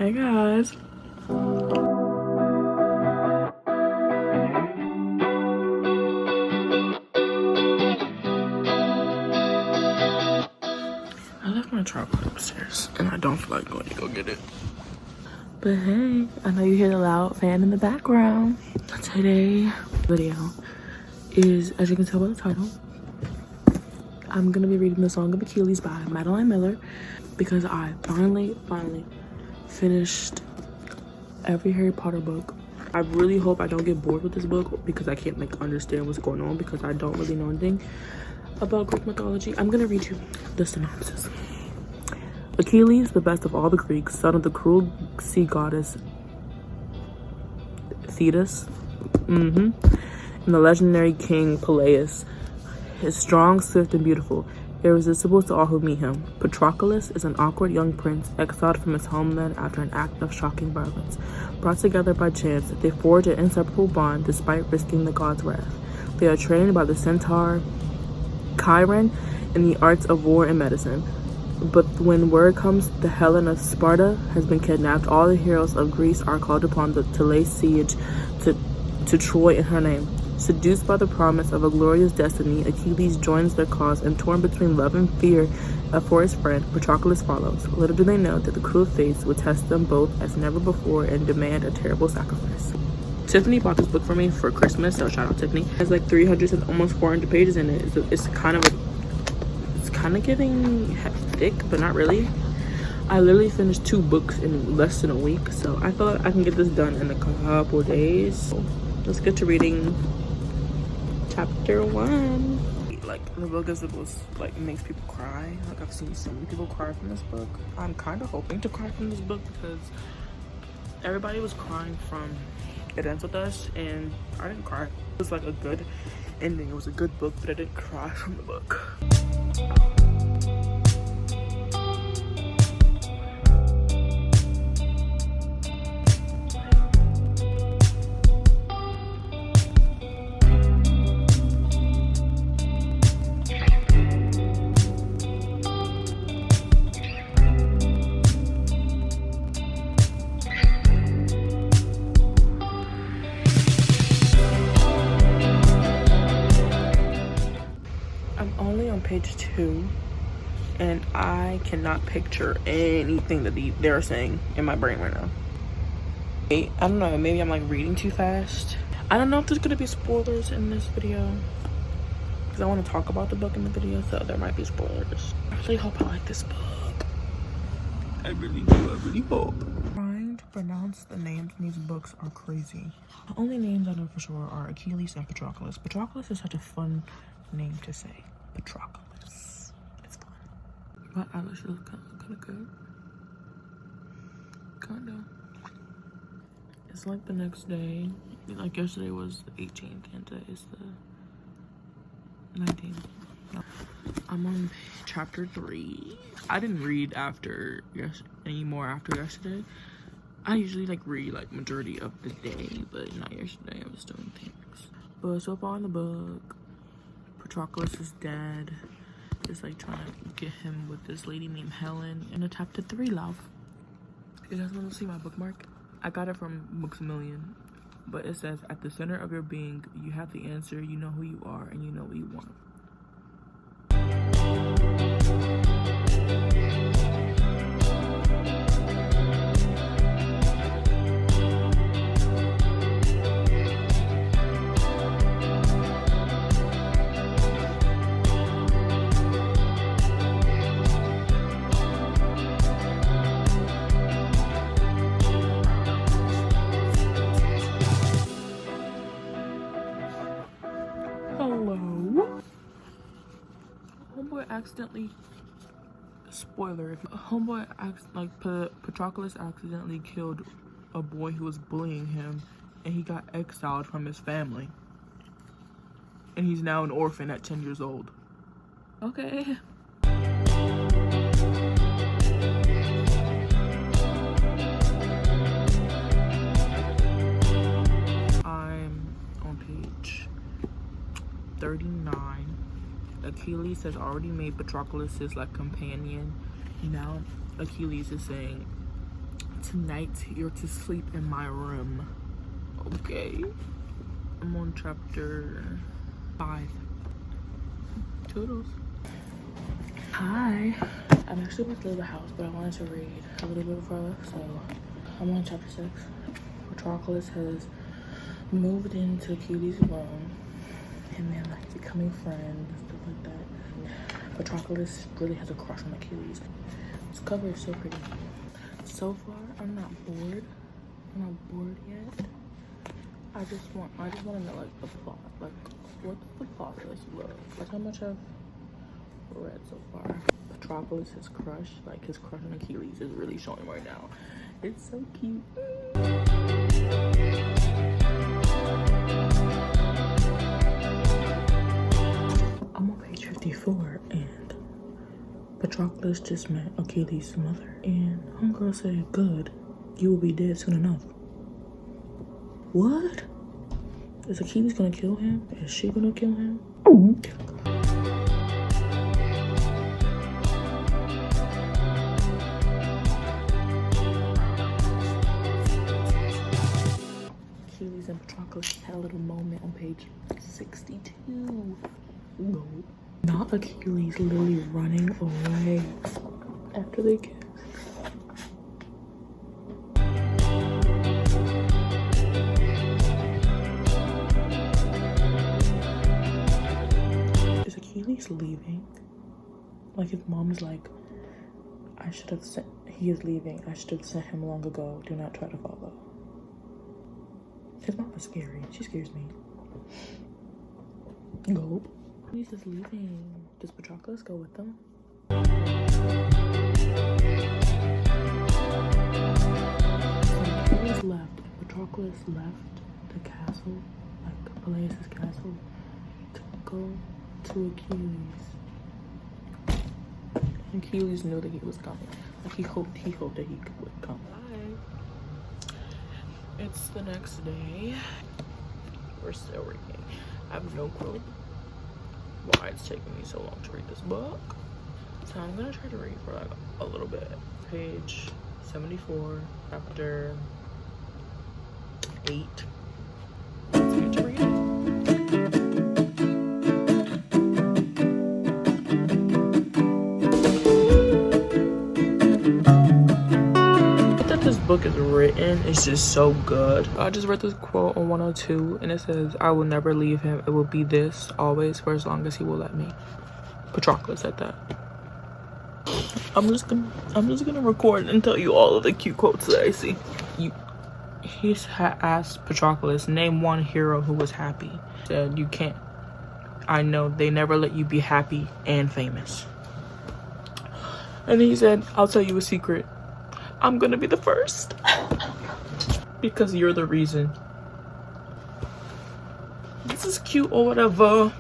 Hey guys. I left my tripod upstairs and I don't feel like going to go get it. But hey, I know you hear the loud fan in the background. Today video is, as you can tell by the title, I'm gonna be reading The Song of Achilles by Madeline Miller because I finally finished every Harry Potter book. I really hope I don't get bored with this book because I can't understand what's going on because I don't really know anything about Greek mythology. I'm gonna read you the synopsis. Achilles, the best of all the Greeks, son of the cruel sea goddess Thetis, and the legendary king Peleus, is strong, swift, and beautiful, irresistible to all who meet him. Patroclus is an awkward young prince exiled from his homeland after an act of shocking violence. Brought together by chance, they forge an inseparable bond despite risking the god's wrath. They are trained by the centaur Chiron in the arts of war and medicine. But when word comes the Helen of Sparta has been kidnapped, all the heroes of Greece are called upon to lay siege to Troy in her name. Seduced by the promise of a glorious destiny, Achilles joins their cause, and torn between love and fear for his friend, Patroclus follows. Little do they know that the cruel fates would test them both as never before and demand a terrible sacrifice. Tiffany bought this book for me for Christmas, so shout out Tiffany. It has like 300 and almost 400 pages in it. It's kind of giving thick, but not really. I literally finished 2 books in less than a week, so I feel like I can get this done in a couple days. So let's get to reading chapter 1. Like, the book is like makes people cry. Like, I've seen so many people cry from this book. I'm kind of hoping to cry from this book because everybody was crying from It Ends With Us, and I didn't cry. It was like a good ending. It was a good book, but I didn't cry from the book. Page 2, and I cannot picture anything that they're saying in my brain right now. I don't know, maybe I'm like reading too fast. I don't know if there's gonna be spoilers in this video because I want to talk about the book in the video, so there might be spoilers. I really hope I like this book. I really do. I really hope. Trying to pronounce the names in these books are crazy. The only names I know for sure are Achilles and Patroclus. Patroclus is such a fun name to say. Patroclus. It's fun. My eyelashes look kind of good. Kinda. It's like the next day. Like yesterday was the 18th and today is the 19th. I'm on chapter 3. I didn't read anymore after yesterday. I usually like read like majority of the day, but not yesterday. I was doing things. But so far in the book, Patroclus is dead. Just like trying to get him with this lady named Helen in a chapter 3 love. You guys want to see my bookmark? I got it from Books A Million, but it says, at the center of your being, you have the answer, you know who you are, and you know what you want. Accidentally, spoiler, Patroclus accidentally killed a boy who was bullying him, and he got exiled from his family, and he's now an orphan at 10 years old. Okay. I'm on page 39. Achilles has already made Patroclus his like companion. Now Achilles is saying, Tonight, you're to sleep in my room. Okay. I'm on chapter 5. Toodles. Hi. I'm actually about to leave the house, but I wanted to read a little bit before I left, so I'm on chapter 6. Patroclus has moved into Achilles' room, and they're like becoming friends and stuff like that. Patroclus really has a crush on Achilles. This cover is so pretty. So far, I'm not bored. I'm not bored yet. I just want to know like the plot. Like, what's the plot of this book? Like, how much I've read so far. Patroclus, his crush, like his crush on Achilles, is really showing right now. It's so cute. I'm on page 54, and Patroclus just met Achilles' mother, and homegirl said, "Good, you will be dead soon enough." What? Is Achilles gonna kill him? Is she gonna kill him? Achilles and Patroclus had a little moment on page 62. No. Not Achilles literally running away after they kiss. Is Achilles leaving? Like, his mom's like, he is leaving. I should have sent him long ago. Do not try to follow. His mom is scary. She scares me. Go. He's just leaving. Does Patroclus go with them? So Achilles left, and Patroclus left the castle, like Peleus' castle, to go to Achilles. And Achilles knew that he was coming. Like, he hoped that he would come. Bye. It's the next day. We're still reading. I have no clue why it's taking me so long to read this book. So I'm gonna try to read for like a little bit. Page 74, chapter 8. Let's get to read. This book is written, it's just so good. I just read this quote on 102, and it says, "I will never leave him. It will be this always for as long as he will let me." Patroclus said that. I'm just gonna record and tell you all of the cute quotes that I see. He asked Patroclus, "Name one hero who was happy." He said, "You can't. I know they never let you be happy and famous." And he said, "I'll tell you a secret. I'm gonna be the first because you're the reason." This is cute or whatever.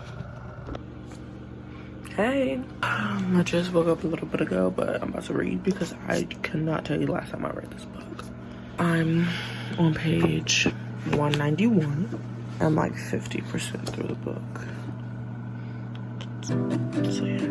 Hey, I just woke up a little bit ago, but I'm about to read because I cannot tell you the last time I read this book. I'm on page 191. I'm like 50% through the book. So yeah.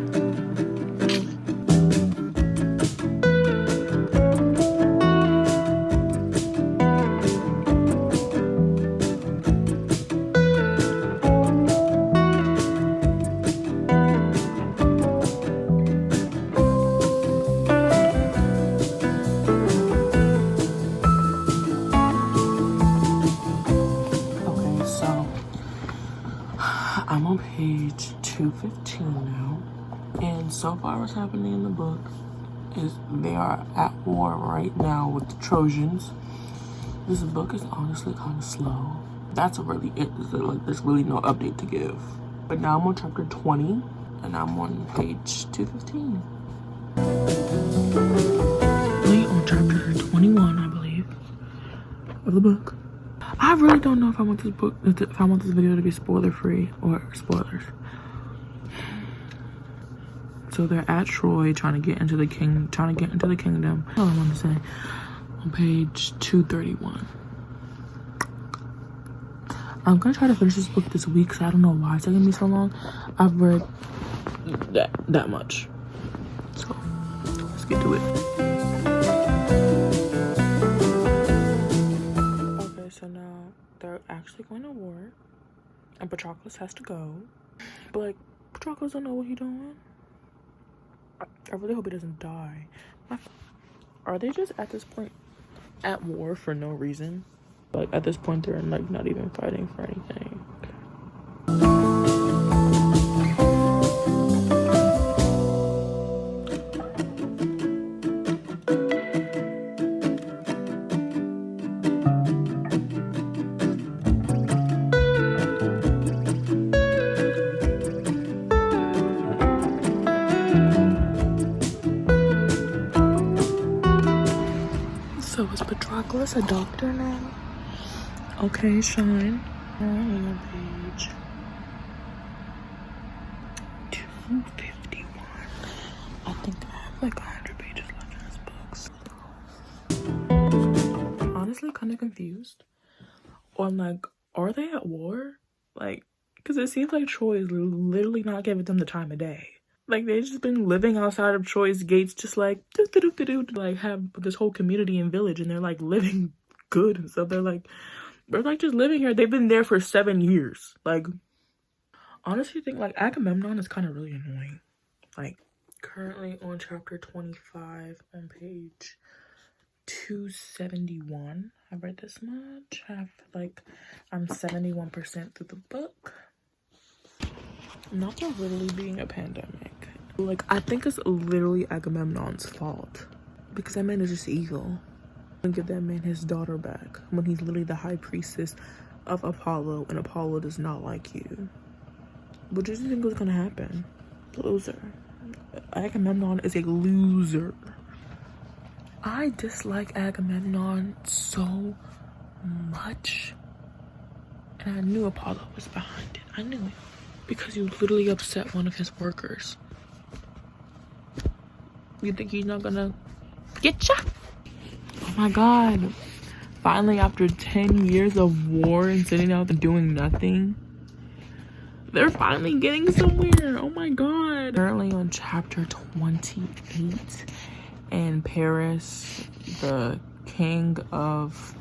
I'm on page 215 now, and so far what's happening in the book is they are at war right now with the Trojans. This book is honestly kind of slow. That's really it. There's really no update to give. But now I'm on chapter 20, and I'm on page 215. Wait, on chapter 21, I believe, of the book. I really don't know if I want this video to be spoiler free or spoilers. So they're at Troy trying to get into the kingdom. That's all I want to say. On page 231. I'm gonna try to finish this book this week, so I don't know why it's taking me so long. I've read that much. So let's get to it. actually going to war, and Patroclus has to go. But like, Patroclus don't know what he's doing. I really hope he doesn't die. Are they just at this point at war for no reason? Like at this point they're like not even fighting for anything. So is Patroclus a doctor now? Okay, Shine. On page 251. I think I have like 100 pages left in this book. I'm honestly kind of confused. Or I'm like, are they at war? Like, because it seems like Troy is literally not giving them the time of day. Like, they've just been living outside of Troy's gates, just like, like, have this whole community and village, and they're, like, living good and stuff. They're, like, just living here. They've been there for 7 years. Like, honestly, I think, like, Agamemnon is kind of really annoying. Like, currently on chapter 25 on page 271. I read this much. I'm 71% through the book. Not there really being a pandemic. Like, I think it's literally Agamemnon's fault. Because that man is just evil. And give that man his daughter back when he's literally the high priestess of Apollo, and Apollo does not like you. What do you think was gonna happen? Loser. Agamemnon is a loser. I dislike Agamemnon so much. And I knew Apollo was behind it. I knew it. Because you literally upset one of his workers. You think he's not gonna get ya? Oh my god. Finally, after 10 years of war and sitting out and doing nothing, they're finally getting somewhere. Oh my god. Currently on chapter 28, and Paris, the king of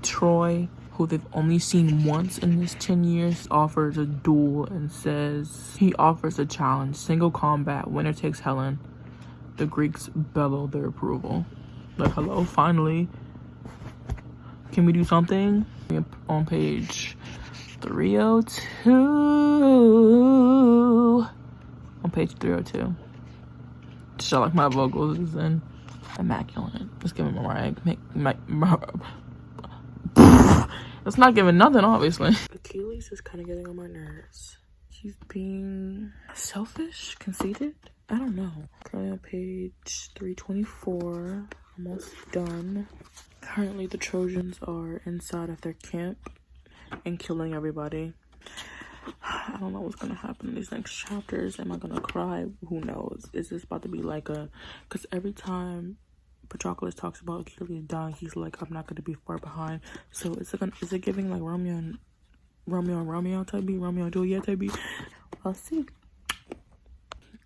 Troy, who they've only seen once in this 10 years, offers a duel and says he offers a challenge. Single combat, winner takes Helen. The Greeks bellow their approval. Like, hello, finally. Can we do something? On page 302. On page 302. Just like my vocals is in immaculate. Let's give him a rag. It's not giving nothing, obviously. Achilles is kind of getting on my nerves. He's being selfish, conceited. I don't know. Currently on page 324. Almost done. Currently, the Trojans are inside of their camp and killing everybody. I don't know what's gonna happen in these next chapters. Am I gonna cry? Who knows? Is this about to be like a... Because every time Patroclus talks about Achilles dying, he's like, I'm not gonna be far behind. So is it giving like Romeo and type B, Romeo and Juliet type B? Let's see.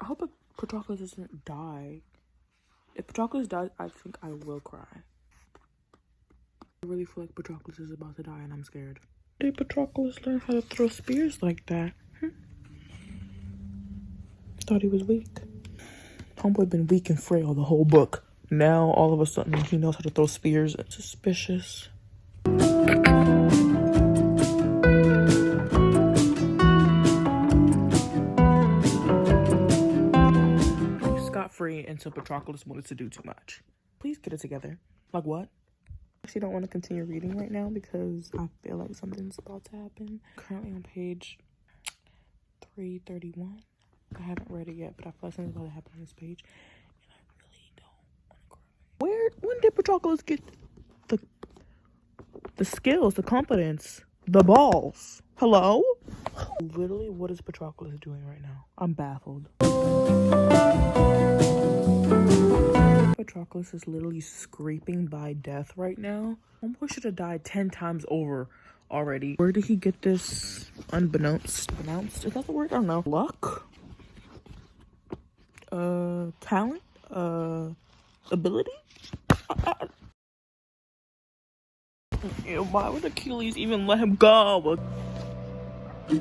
I hope Patroclus doesn't die. If Patroclus dies, I think I will cry. I really feel like Patroclus is about to die and I'm scared. Did Patroclus learn how to throw spears like that? Thought he was weak. Homeboy been weak and frail the whole book. Now, all of a sudden, he knows how to throw spears. It's suspicious. Scot-free until Patroclus wanted to do too much. Please get it together. Like what? I actually don't want to continue reading right now because I feel like something's about to happen. Currently on page 331. I haven't read it yet, but I feel like something's about to happen on this page. And I really don't want to cry. When did Patroclus get the skills, the confidence, the balls? Hello? Literally, what is Patroclus doing right now? I'm baffled. Patroclus is literally scraping by death right now. Homeboy should have died 10 times over already. Where did he get this unbeknownst? Is that the word? I don't know. Luck? Talent? Ability? Ew, why would Achilles even let him go? This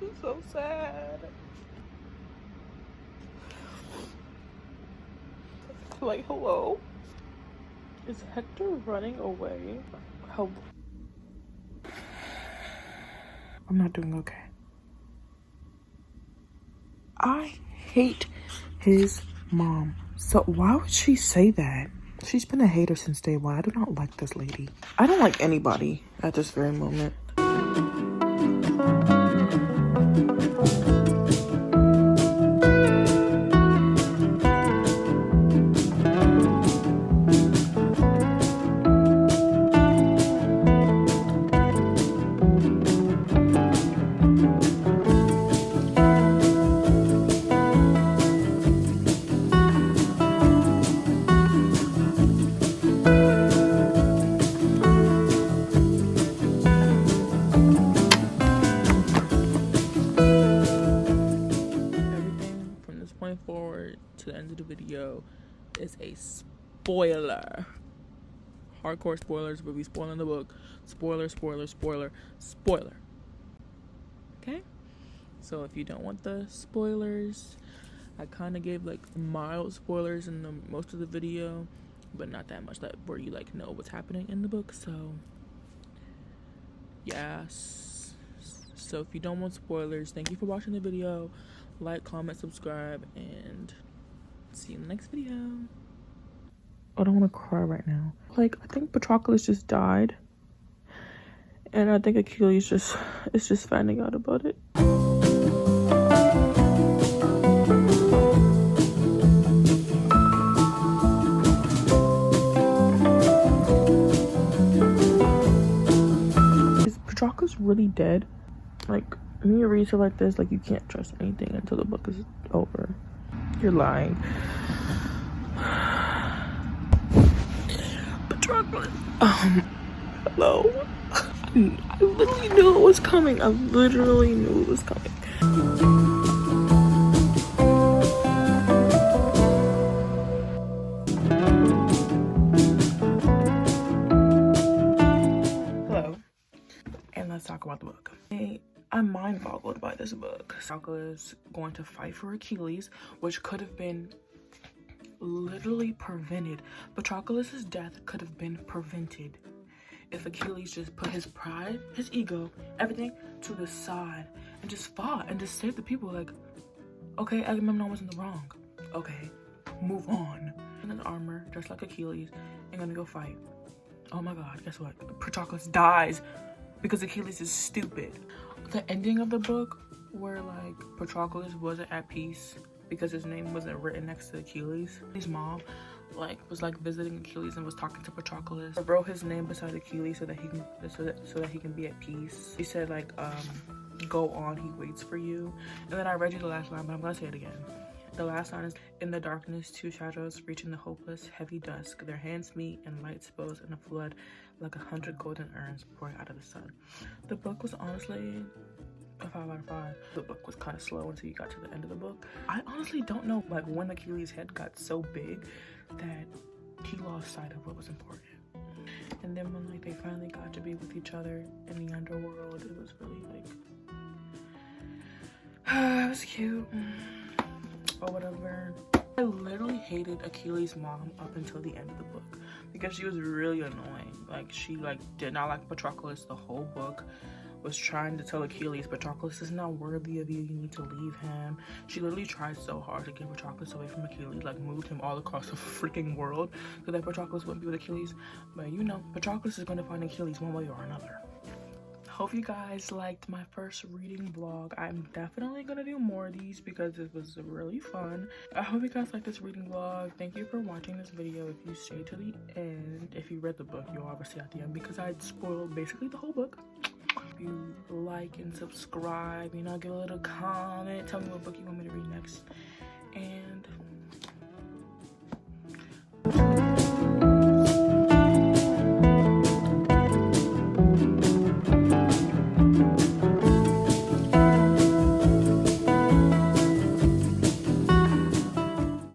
is so sad. Like, hello? Is Hector running away? Help. I'm not doing okay. I hate his mom. So why would she say that? She's been a hater since day one. I do not like this lady. I don't like anybody at this very moment. Forward to the end of the video is a spoiler. Hardcore spoilers, but we spoiling the book. Spoiler, spoiler, spoiler, spoiler. Okay? So if you don't want the spoilers, I kind of gave like mild spoilers in most of the video, but not that much that where you like know what's happening in the book. So yes. So if you don't want spoilers, thank you for watching the video. Like, comment, subscribe, and see you in the next video. I don't want to cry right now. Like, I think Patroclus just died, and I think Achilles is just finding out about it. Is Patroclus really dead? Like, when you read stuff like this, like, you can't trust anything until the book is over. You're lying. Patroclus. Hello. I literally knew it was coming. I literally knew it was coming. Hello. And let's talk about the book. I'm mind-boggled by this book. Patroclus going to fight for Achilles, which could have been literally prevented. Patroclus's death could have been prevented if Achilles just put his pride, his ego, everything to the side and just fought and just saved the people. Like, okay, Agamemnon was in the wrong. Okay, move on. In his armor, just like Achilles, and gonna go fight. Oh my god, guess what? Patroclus dies because Achilles is stupid. The ending of the book where like Patroclus wasn't at peace because his name wasn't written next to Achilles. His mom like was like visiting Achilles and was talking to Patroclus. I wrote his name beside Achilles so that he can be at peace. He said like go on, he waits for you. And then I read you the last line, but I'm gonna say it again. The last line is, in the darkness, two shadows reaching the hopeless, heavy dusk. Their hands meet and light spills in a flood like 100 golden urns pouring out of the sun. The book was honestly a 5 out of 5. The book was kind of slow until you got to the end of the book. I honestly don't know like when Achilles' head got so big that he lost sight of what was important. And then when like they finally got to be with each other in the underworld, it was really like it was cute. Or whatever. I literally hated Achilles' mom up until the end of the book because she was really annoying. Like she like did not like Patroclus the whole book. Was trying to tell Achilles Patroclus is not worthy of you, you need to leave him. She literally tried so hard to get Patroclus away from Achilles, like moved him all across the freaking world so that Patroclus wouldn't be with Achilles. But you know, Patroclus is going to find Achilles one way or another. Hope you guys liked my first reading vlog. I'm definitely gonna do more of these because it was really fun. I hope you guys like this reading vlog. Thank you for watching this video. If you stayed to the end, if you read the book, you'll obviously at the end because I spoiled basically the whole book. If you like and subscribe, you know, give a little comment, tell me what book you want me to read next, and